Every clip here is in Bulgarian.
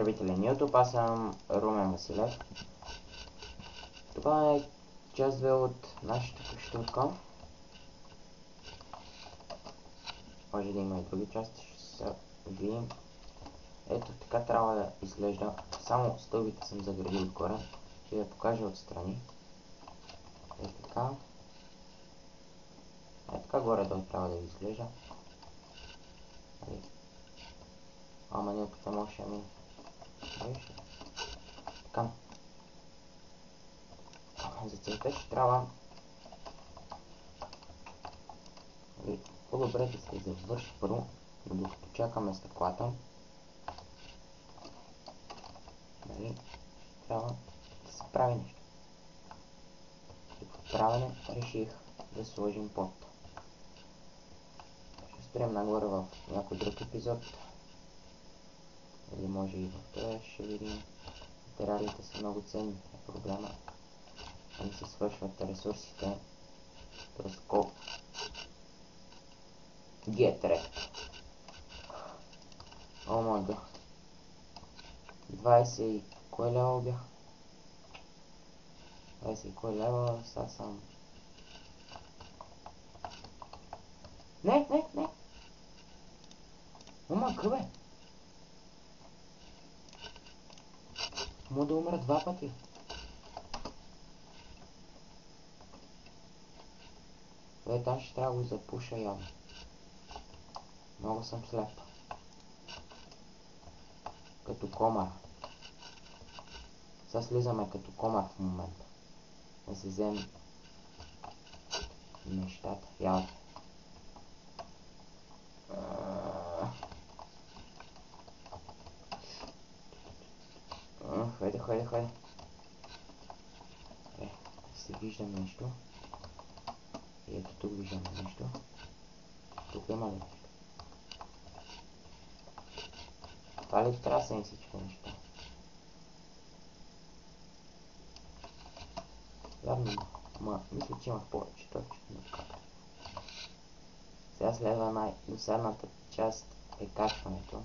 Здравейте, YouTube, аз съм Румен Василев. Това е част 2 от нашата къщурка. Може да има и други части, ще се видим. Ето така трябва да изглежда. Само стълбите съм заградил отгоре. Ще я покажа отстрани. Ето така. Ето така горе-долу трябва да изглежда. Ама нилката може да мине. Така. За целта ще трябва по-добре да се завърши първо, докато чакаме стъклата. Трябва да се прави нещо. И по правене реших да сложим под. Ще спрем нагоре в някой друг епизод. Или може и в това ще видим. Материалите са много ценни, е проблема. Не се свършват ресурсите. Тоест колко. Get wrecked. О май гад. 20 и кой лева бях? 20 и кой лева, сега съм... Не! О май гад, бе! Мога да умра 2 пъти. Бе, там ще трябва да го запуша явно. Много съм слеп. Като комар. Сега слизаме като комар в момента. Да се вземем нещата. Явно. Хайде. Се виждам нещо. И ето тук виждаме нещо. Тук има ли нещо? Това ли трябва да са всички неща? Явно, ама мисля, че имах повече точно. Сега следва най-досадната част е качването.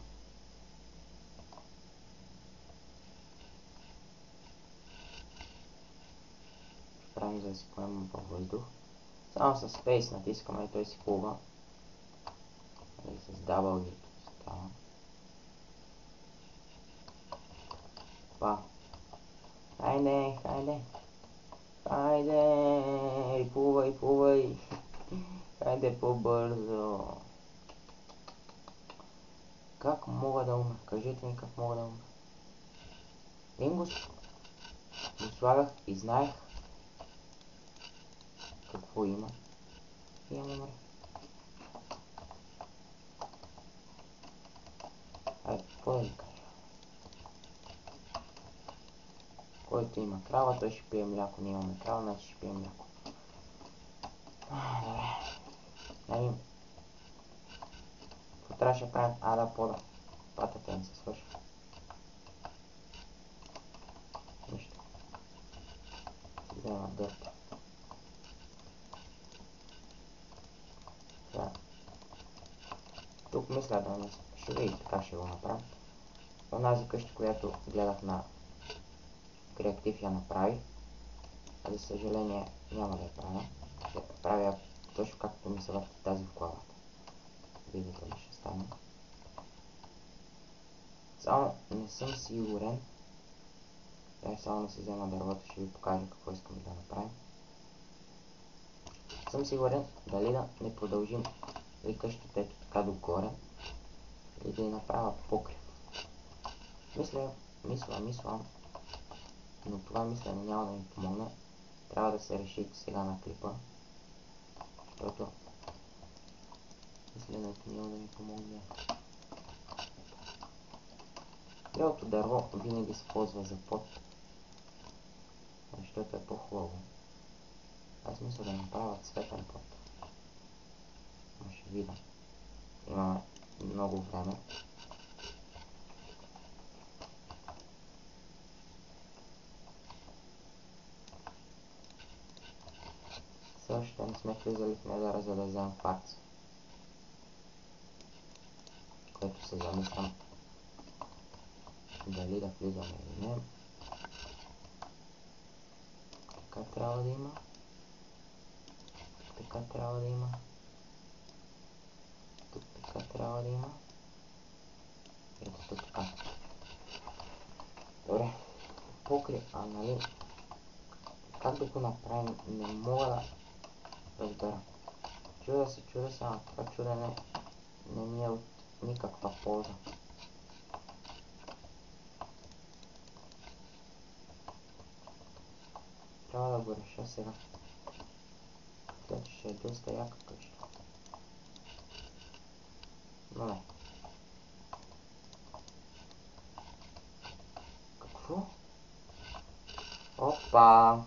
Правим за да си поемем във въздух. Само с Space натискаме и той си плува. И с W става. Па. Хайде. Плувай. Хайде по-бързо. Как мога да умра? Кажете ми как мога да умра. Един го слагах и знаех какво има. И умре. Айде, какво да ви кажа? Който има крава, той ще пие мляко. Ние имаме крава, значи ще пие мляко. Добре. Какво трябваше да правим? Да пода. Патата не се свършва. Нищо. Взема дърта. Сега. Тук мисля да не... Ще видите как ще го направим. Онази къща, която гледах на Креатив я направи. За съжаление няма да я правя. Ще я правя точно както ми се върти тази в главата. Видите ли ще стане. Само не съм сигурен. Само да си взема дървото, ще ви покажа какво искам да направим. Съм сигурен дали да не продължим и къщата ето така догоре. Или да я направя покрив. Мисля. Но това мислене няма да ми помогне. Трябва да се решите сега на клипа. Защото мисленето няма да ми помогне. Белото дърво винаги се ползва за под. Защото е по-хубаво. Аз мисля да направя цветен под. Но ще видя. Имаме много време. Все още не сме влизали в недъра, за да вземем кварц. Което се замислям. дали да влизаме или не. Така трябва да има. Така трябва да има. Тук така трябва да има. Ето тук така. Добре. Покри, нали? Как да го направим? Не мога да разбера. Чуда се, ама това чудене не ми е от никаква полза. Трябва да го реша сега. След ще е доста яка къща. Но не. Какво? Опа!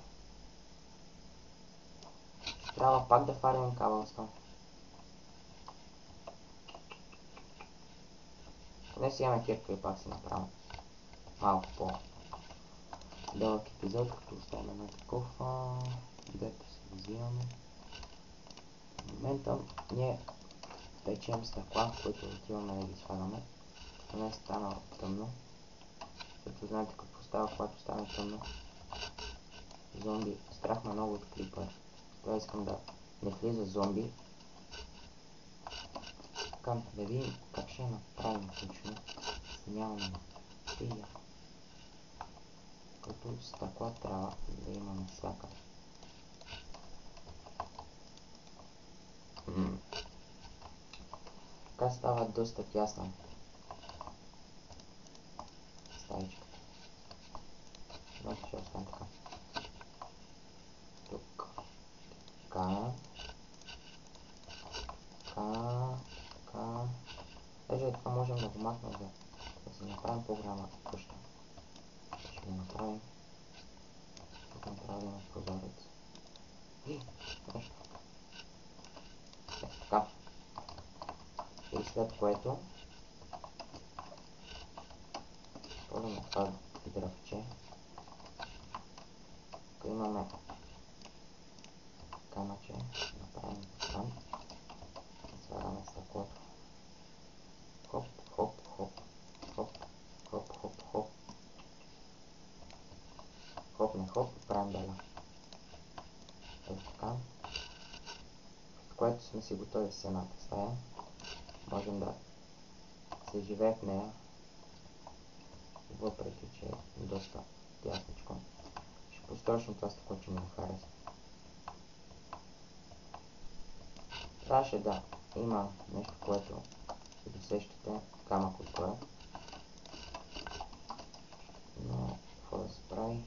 Трябва пак да фармим кабелстон. Не си имаме кирка и пак си направим малко по-дълъг епизод, като оставим на такъв, дето се взимаме. В момента ние печем стъкла, които отиваме да ги слагаме. Не е станало тъмно. Защото знаете какво става, когато стане тъмно. Зомби, страх ме много от крипър. Това искам да не влиза зомби. Така, да видим как ще направим точно. Нямаме тия. Като стъкла трябва да имаме всякъде. Така става доста тясна стаичката. Значи ще остане така. Тук. Така. Така. Даже така можем да го махнем, да си направим по-голяма къща. Ще го направим. Тук не трябва да има прозорец. Нещо. Така. И след което ползваме това дръвче. Тук имаме камъче. Направим там. Слагаме стъклото. Хоп, хоп, хоп, хоп, хоп, хоп, хоп. Хоп, не хоп, правим беля. Ето така. С което сме си готови с едната стая. Можем да се живее в нея. Въпреки, че е доста тясничко. Ще построчим това стъкло, че ми не хареса. Трябваше да има нещо, което се досещате, камък отгоре. Но, какво да се прави?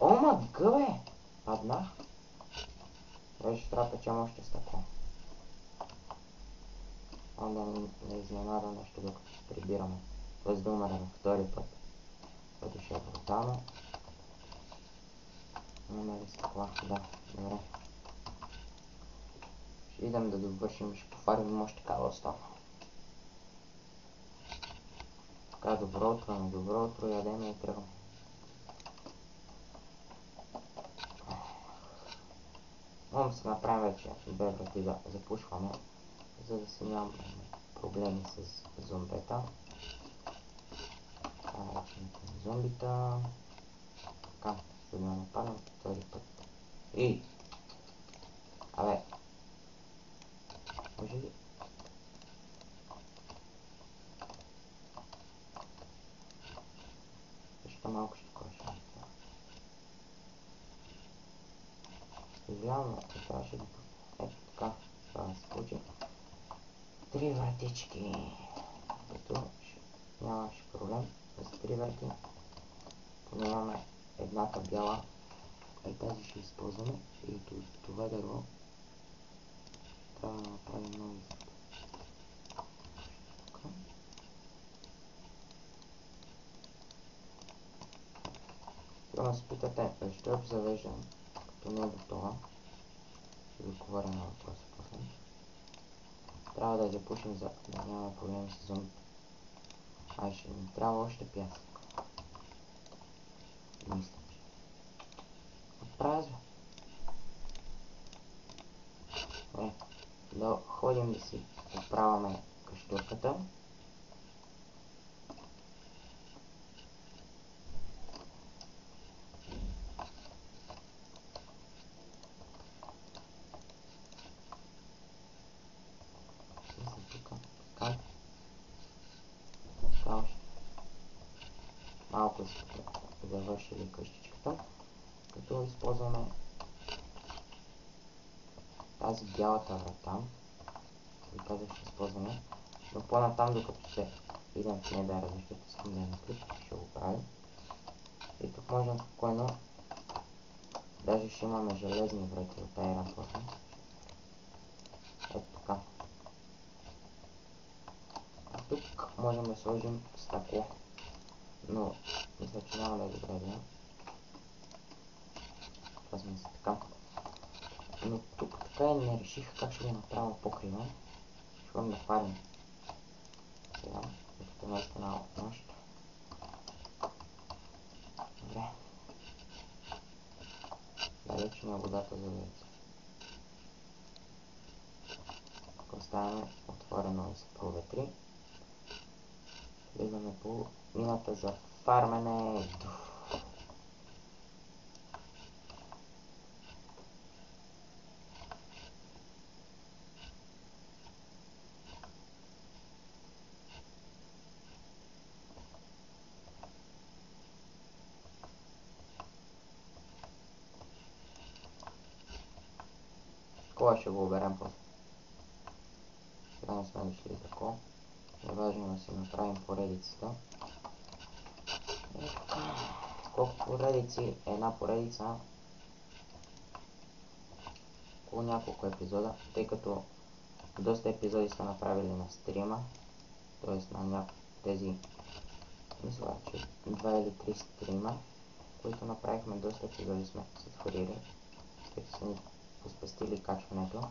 О, ма гъбе! Паднах. Вече трябва да печем още стъкло. Да не изненада нещо, докато прибираме. Тоест да умрем втори път. Което ще е брутално. Имаме ли стъкла? Да, добре. Ще идем да довършим и ще пофарим още кабелстон. Така, добро утро, ядеме и тръгваме. Можем да си направим вече две врати да запушваме, за да си нямаме проблеми с зомбета. Така наречените зомбита. Така, за да не падам втори път. И! Абе! Може ли? Защо малко ще кошим? Съжалявам, че трябваше да пусна. Ето така, това да се получи. 3 вратички. Като нямаше проблем с 3 врати. Поне имаме едната бяла. И тази ще използваме. И това дърво трябва да направим нови зад. Така. Сигурно се питате, защо я завеждам, като не е готова. Ще ви отговоря на въпроса после. Трябва да я запушим, за да нямаме проблеми с зомбите. Ще ни трябва още пясък. Мисля, че. Отпразва. Да ходим да си оправяме къщата. текстурката. Малко сме завършили къщичката, като използваме тази бялата врата. Ви казах, ще използваме, но по-натам, докато ще идем в недъра, защото искам да я наклик, ще го правим. И тук можем спокойно, даже ще имаме железни врати от Iron Forge. Ето така. А тук можем да сложим стъкло, но мисля, че няма да е добре идея. Това сме си така. Но тук така и не реших как ще го направя покрива. Ще бъдем да хвалим сега, докато наистина нощ. Добре. Далеч ми е водата за яйца. Ако оставяме отворено и се проветри, влизаме по мината за фармене. Кога ще го оберем после? Сега не сме дошли тако. Е важно да си направим поредицата. Колко поредици? Една поредица. Около няколко епизода, тъй като доста епизоди сме направили на стрима. Т.е. на тези, мисля, че 2 или 3 стрима, които направихме, доста епизоди сме сътворили, които са ни поспестили качването.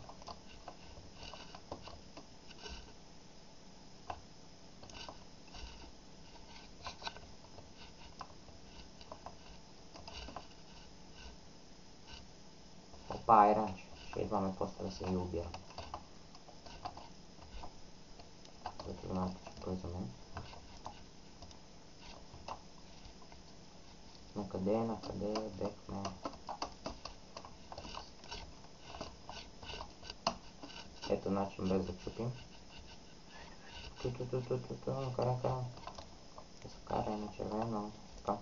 Опа, айранч. Ще идваме после да се ги убира. Което знаете, че бързаме. Накъде бехме? Ето начин без да чупим. Карай. Да се карай на червено. Така.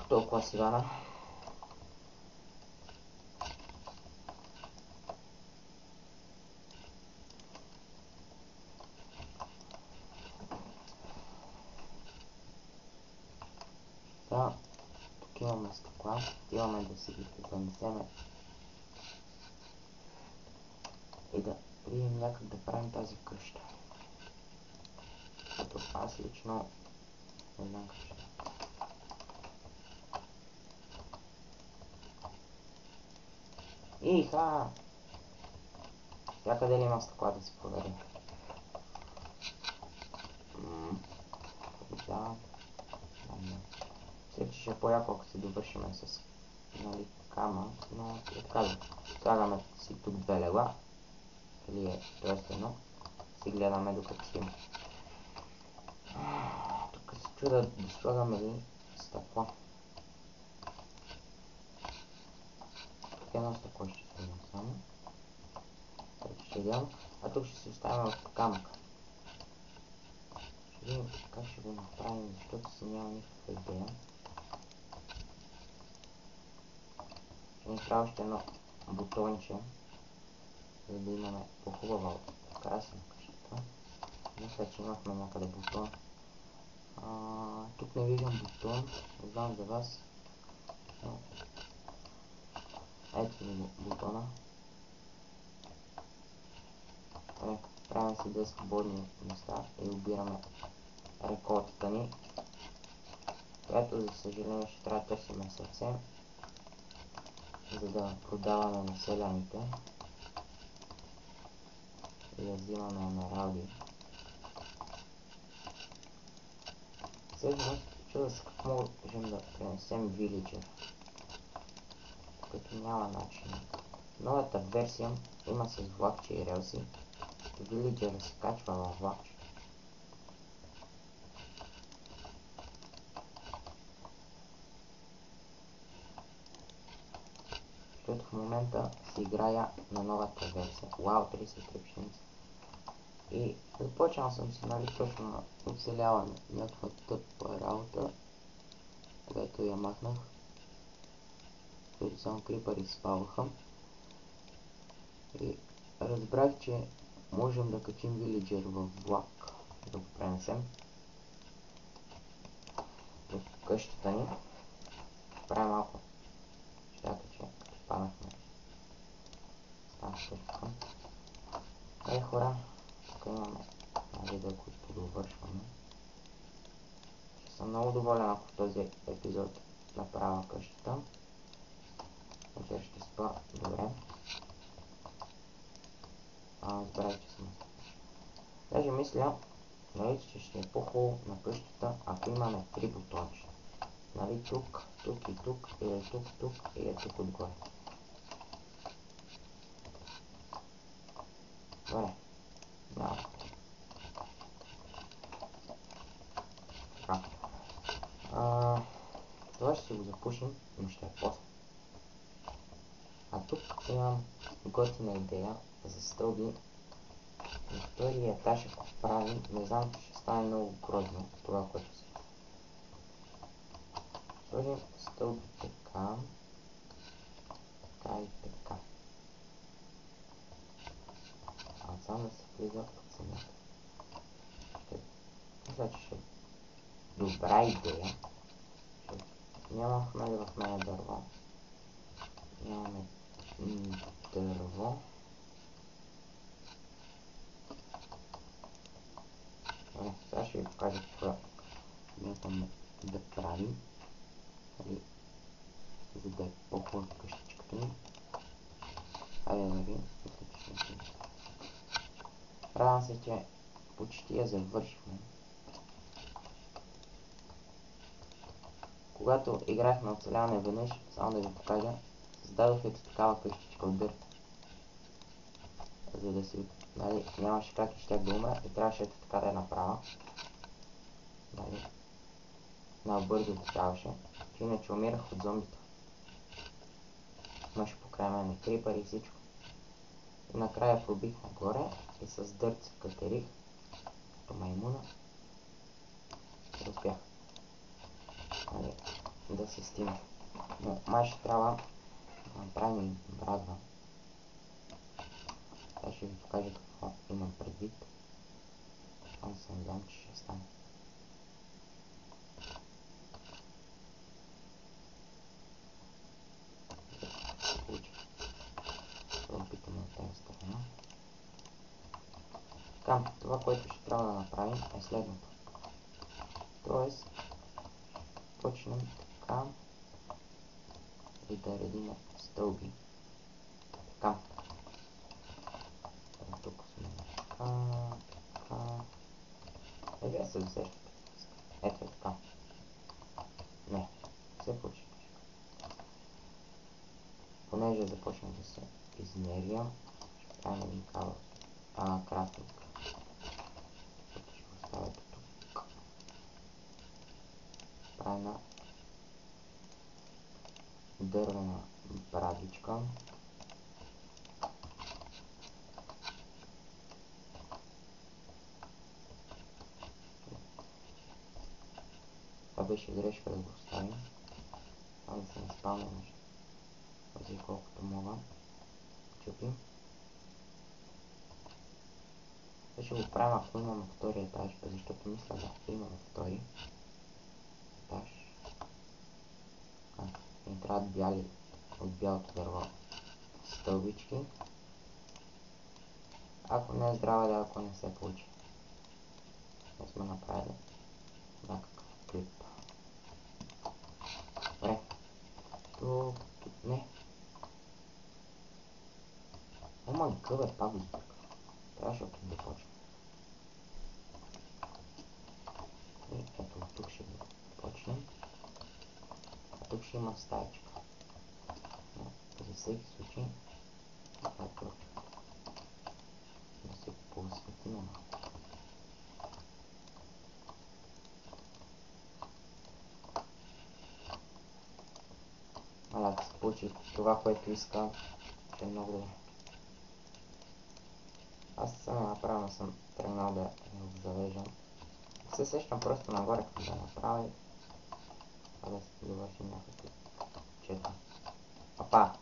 Толкова сигара. Да, тук имаме стъкла, имаме да си ги занесеме и да видим някак да правим тази къща. Защото аз лично не знам как ще. Иха! Някъде ли има стъкла да си проверим? Да. Мисля, че ще е по-яко, ако се довършиме с камък, но е така. Слагаме си тук две легла, или т.е. едно, си гледаме докато спим. Тук се чуда да слагаме ли стъкла. Тук едно стъкло ще слагам само. Ето ще идеално. А тук ще си оставим от камък. Ще видим как ще го направим, защото си няма никаква идея. Ще направя още едно бутонче, за да имаме по-хубава украса на къщата. Мисля, че имахме някъде бутон. Тук не виждам бутон, не знам за вас. Но... ето ми бутона. Правим си две свободни места и обираме реколтата ни, която за съжаление ще трябва да търсим сърце, за да продаваме на селяните и да взимаме емералди. Всъщност, чуда се как можем да пренесем вилиджер, като няма начин. Новата версия има с влакче и релси, вилиджера се качва във влакче. Защото в момента си играя на новата версия. Вау, 33 пшеница. И започнал съм си, нали, точно на оцеляване. Някаква тъпа работа, където я махнах. Които само крипъри спаваха. И разбрах, че можем да качим вилиджер във влак. Да го пренесем до къщата ни. Правя малко щата, че паднахме. Стана къщата. Хора, тук имаме видео, които подовършваме. Ще съм много доволен, ако в този епизод направя къщата. Вечер ще спа добре. Разбрах, че съм. Даже мисля, нали, че ще е по-хубаво на къщата, ако имаме 3 бутончета. Нали, тук, тук и тук, или тук, тук и тук отгоре. Добре. Няма. Така. Това ще си го запушим, но ще е после. А тук имам готина идея за стълби. На втория етаж, ако правим, не знам, че ще стане много грозно това, което си. Сложим стълби така. Така и така. А само да се влиза под земята. Мисля, че ще е добра идея. Нямахме ли в мене дърво? Нямаме дърво. Сега ще ви покажа какво смятаме да правим. За да е по-хубава къщичката ни. Хайде да видим. Радвам се, че почти я завършихме. Когато играх на оцеляване веднъж, само да ви покажа, създадох ето такава къщичка от дърт. За да си, нали, нямаше как и щях да умра и трябваше ето така да я направя. Нали, набързо трябваше, че иначе умирах от зомбите. Имаше покрай мене крипъри и всичко. И накрая пробих нагоре и с дърт се катерих като маймуна. И успях, нали, да се стигна. Но май ще трябва да направим и брадва. Сега ще ви покажа какво имам предвид. Само се надявам, че ще стане. Опитаме от тази страна. Така, това, което ще трябва да направим е следното. Тоест, почнем така и да редим стълби. Така. Тук сме така. Вие се досещате. Ето е така. Не, се получи. Понеже започна да се изнервя, ще правим един кабел. Крафтинг. Ще го оставя тук. Правим една дървена брадичка. Това беше грешка да го оставим. Само да се не спалня нещо. Този колкото мога. Чупим. Ще го правим, ако имаме втори етаж, защото мисля да имаме втори етаж. Ни трябват бяли от бялото дърво стълбички. Ако не е здрава, да, ако не се получи. Не сме направили някакъв клип. Добре. Тук не. Ома гъбе, пак го сбърках. Трябваше от тук да почва. И ето тук ще го почнем. А тук ще има стаечка. За всеки случай. Да се пусне. получи това, което иска, че е много добре. Аз съм направил, но съм тръгнал да завеждам. Се сещам просто нагоре да направя, а да се довършим някакви чета. Опа!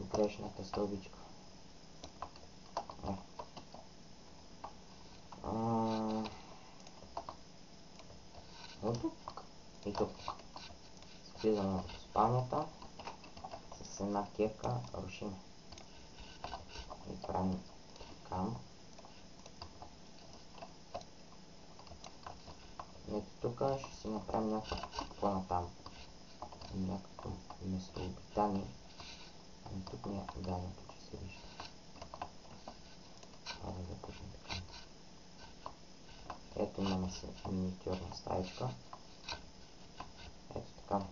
Грешната стълбичка. От тук и тук. Слизаме в спалнята. С една кепка рушим. И правим така. Ето тук ще си направим някакво по-натам. Някакво местообитание. И тук ми е гадното, че се вижда. Това да започнем така. Ето имаме си миниатюрна стаечка. Ето така.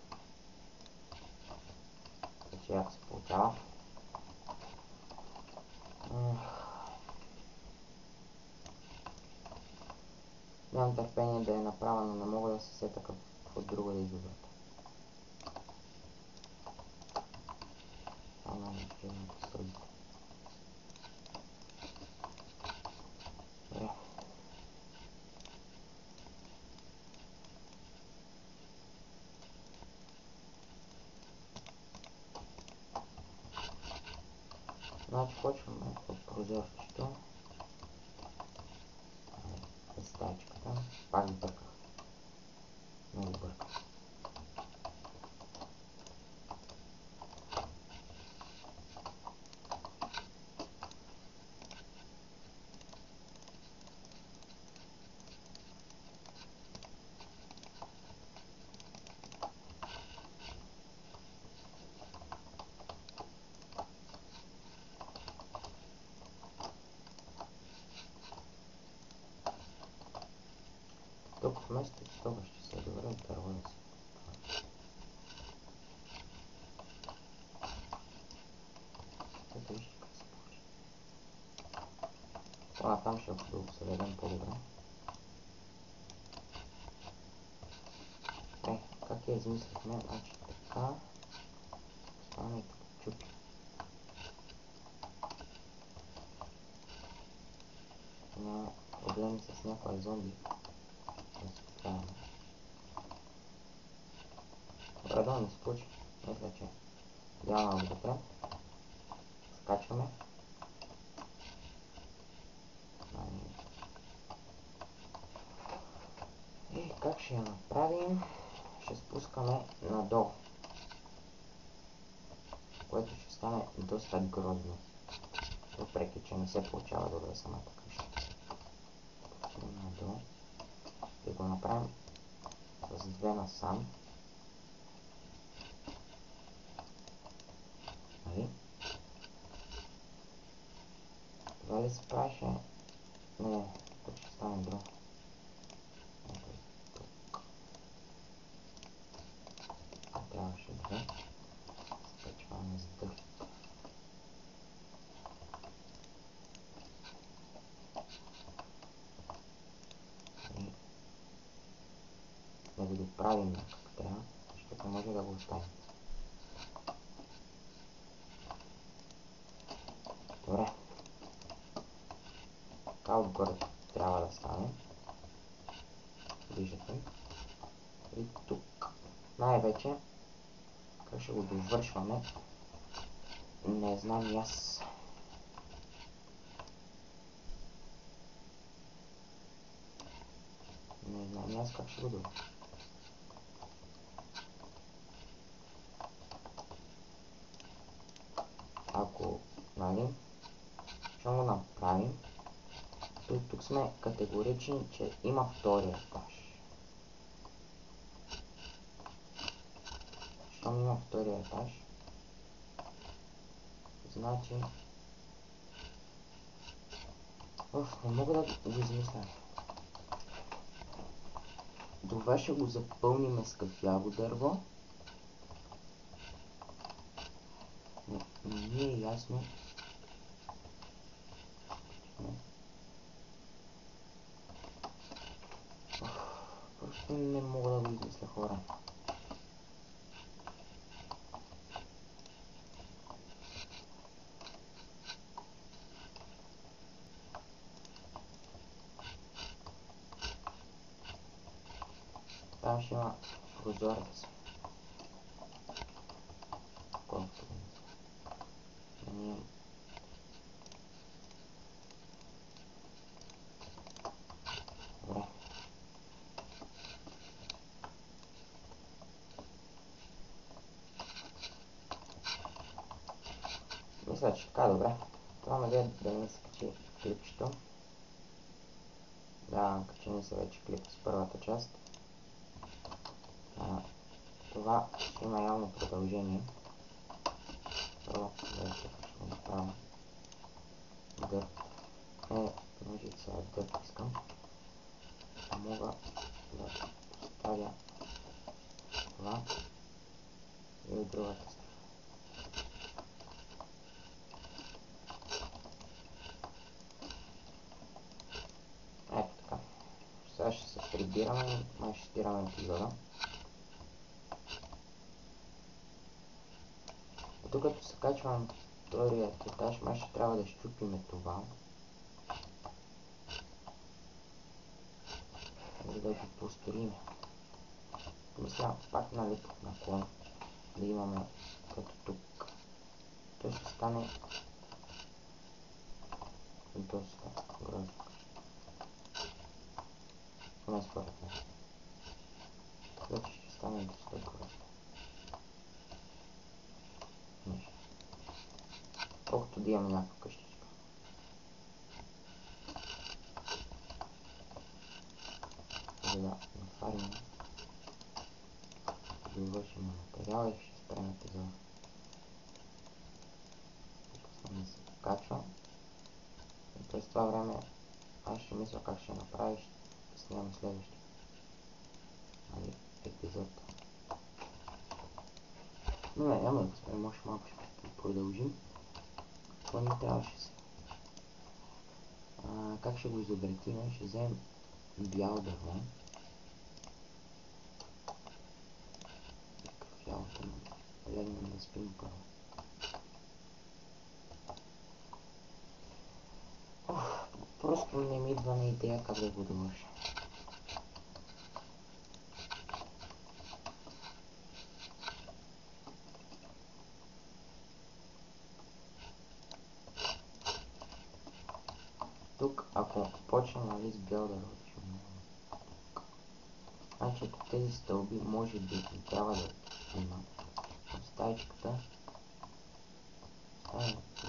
Вече яко се получава. Нямам търпение да я направя, но не мога да се сета какво друго да изобря. Ама не черната стълбица. Добре. Значи почваме от прозорчето. Стаечката. Пак бърках. Много бърках. Тук вместо стога ще се добре дърво да се. Ето вижте как се получи. Това там ще го съведем по-добре. Как я измислихме? Значи така. Стане и тук чупи. Няма проблеми с някоя зомби. Да се поправяме. Добре, да не се получи. Мисля, че идеално го добре. Скачваме. И как ще я направим? Ще спускаме надолу. Което ще стане доста грозно. Въпреки, че не се получава добре самата къща. Спускаме надолу. И го направим с две насам. Нали? Това ли се правеше? Не, тук ще стане друго. Трябваше две. Скачваме с дъвк. И да го доправим как трябва, защото може да го оставим. Добре. Така отгоре трябва да стане. Виждате. И тук. Най-вече как ще го довършваме, не знам и аз. Не знам и аз как ще го довършвам. Ако, нали, ще го направим, тук сме категорични, че има втория етаж. Щом има втория етаж, значи... не мога да го измисля. Това ще го запълним с кафяво дърво. Не ми е ясно. Просто не мога да го измисля, хора. там ще има прозорец. Колкото да не имам. Добре. Мисля, че така добре. Това ме да не се качи клипчето. Да, качи ми се вече клип с първата част. Това ще има явно продължение. Първо, вече ще го направя. Дърп. Ножица дърп искам. Мога да поставя това и от другата страна. Ето така. Сега ще се прибираме и май ще спираме епизода. Докато се качвам вторият етаж, май ще трябва да щупиме това. За да го построим. Мисля, пак на липов наклон да имаме като тук. Той ще стане доста грозно. Поне според мен. Вече ще стане доста грозно. Колкото да имаме някаква къщичка. За да нафарим, да довършим материала и ще спрем епизода. После се покачва. И през това време аз ще мисля как ще направиш да снимаме следващия епизод. Но не, няма да го спрем, още малко ще продължим. Това ни трябваше се. Как ще го изобретим? Ще вземем бял дърво. Кафялото му. Легнем да спим първо. Просто не ми идва на идея как да го довърша. Тук, ако почнем нали с бял дърво, значи ето тези стълби може би не трябва да има в стаичката.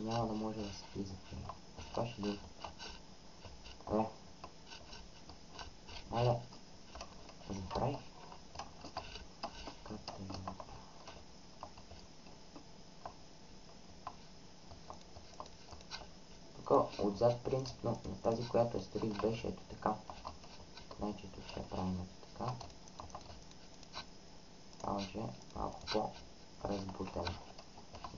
Няма да може да се влиза в нея. Това ще бъде. Добре. Айде. Забравих. Как да го направя? Тук отзад принципно на тази, която строих, беше ето така. Значи тук ще правим ето така. Само че малко по-разбутено.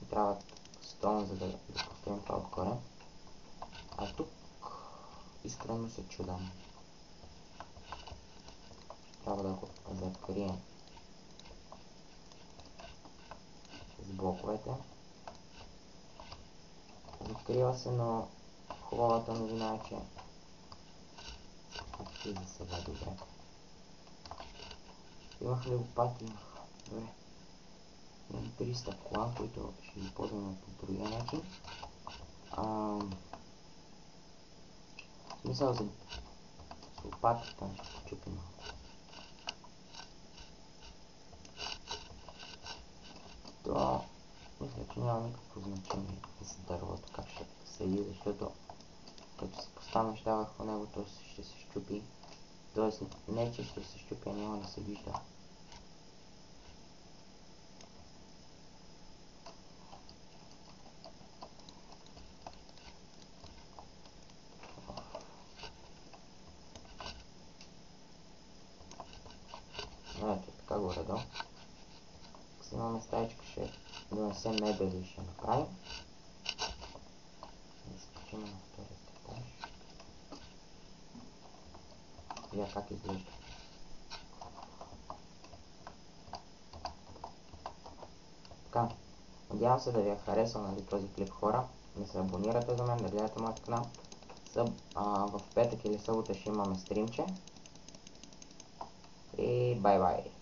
Ни трябва стон, за да построим това отгоре. А тук искрено се чудам. Трябва да го закрием с блоковете. Закрива се, но хубавата новина е, че и за сега добре. Имах ли лопати? Имах. Добре. Имам 300 кола, които ще ги ползваме по другия начин. Смисъл за лопатата ще почупи малко. Това мисля, че няма никакво значение за дървото как ще седи, защото като се поставяш върху него, то ще се щупи. Тоест не че ще се щупи, а няма да се вижда. Ето така горе-долу. Ако имаме стаичка, ще донесем мебели и ще направим. Да се качим на вторият етаж. Вие как изглежда. Така, надявам се да ви е харесал нали, този клип, хора. Да се абонирате за мен, да гледате моят канал. В петък или събота ще имаме стримче. и бай-бай!